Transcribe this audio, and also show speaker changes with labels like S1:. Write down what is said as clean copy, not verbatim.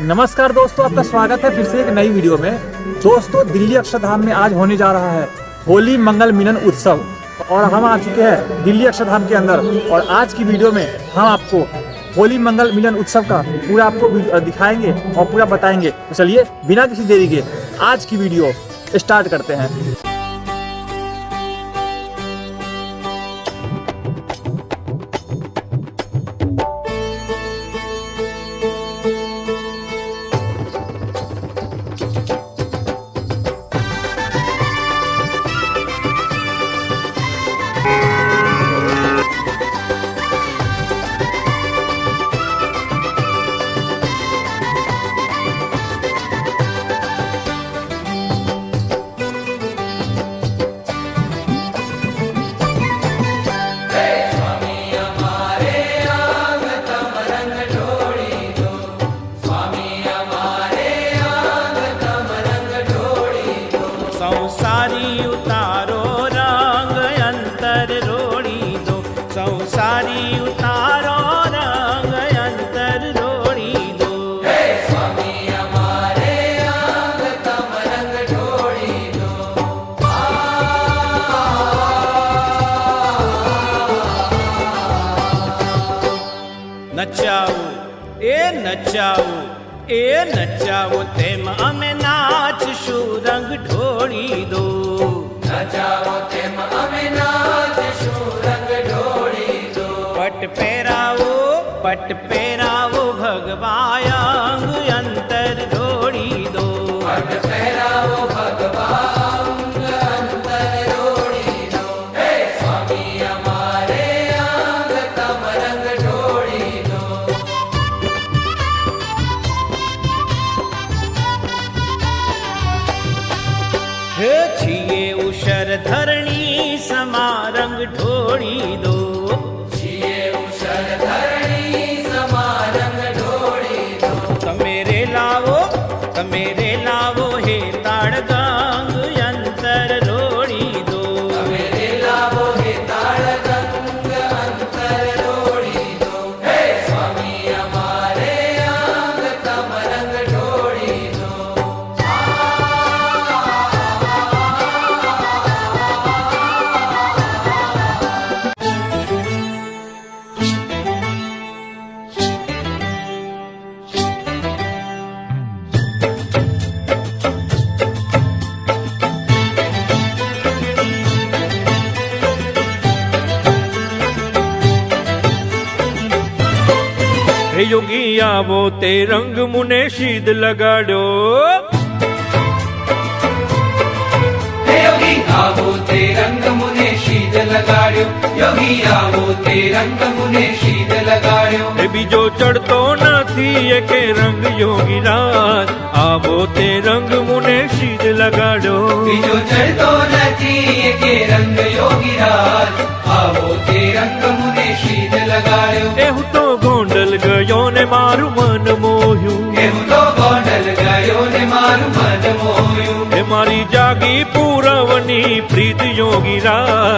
S1: नमस्कार दोस्तों, आपका स्वागत है फिर से एक नई वीडियो में। दोस्तों, दिल्ली अक्षरधाम में आज होने जा रहा है होली मंगल मिलन उत्सव और हम आ चुके हैं दिल्ली अक्षरधाम के अंदर। और आज की वीडियो में हम आपको होली मंगल मिलन उत्सव का पूरा आपको दिखाएंगे और पूरा बताएंगे। तो चलिए बिना किसी देरी के आज की वीडियो स्टार्ट करते हैं।
S2: संसारी उतारो रंग अंतर रोड़ी दो, संसारी उतारो रंग अंतर रोड़ी दो। हे स्वामी हमारे अंग तम रंग ढोड़ी दो। नचाओ नचाओ नचाओ तेम अमे नाच शू रंग ढोड़ी दो। नचाओ तेम अमे नाच शू रंग ढोड़ी दो। पट पेरावो भगवायांग अंतर ढोड़ी दो। पट पेरावो भगवांग अंतर ढोड़ी दो। हे स्वामी हमारे अंग तम रंग ढोड़ी दो। हे छिए उषर धरणी समा रंग ढोड़ी दो। छिए उषर धरणी समा रंग ढोड़ी दो। तमेरे लावो हे ताड़गंग अंतर रोड़ी दो। तमेरे लावो हे ताड़गंग अंतर रोड़ी दो। हे स्वामी हमारे अंग तम रंग ढोड़ी दो।
S3: हे योगी आवो ते रंग मुने शीद लगाड़ो।
S4: हे योगी आवो ते रंग मुने शीद लगाड़ो। योगी आवो ते रंग मुने शीद लगाड़ो।
S3: हे बीजो चढ़तो नथी एके रंग योगी राज आवो ते रंग मुने शीद लगाड़ो।
S4: बीजो चढ़तो नथी एके रंग योगी राज आवो ते रंग मुने शीद लगाड़ो।
S3: एहु तो गोंडल गयो ने मारू मन मोह्यू।
S4: एहु तो गोंडल गयो ने मारू मन मोह्यू।
S3: हे मारी जागी पूरवनी प्रीत योगी राज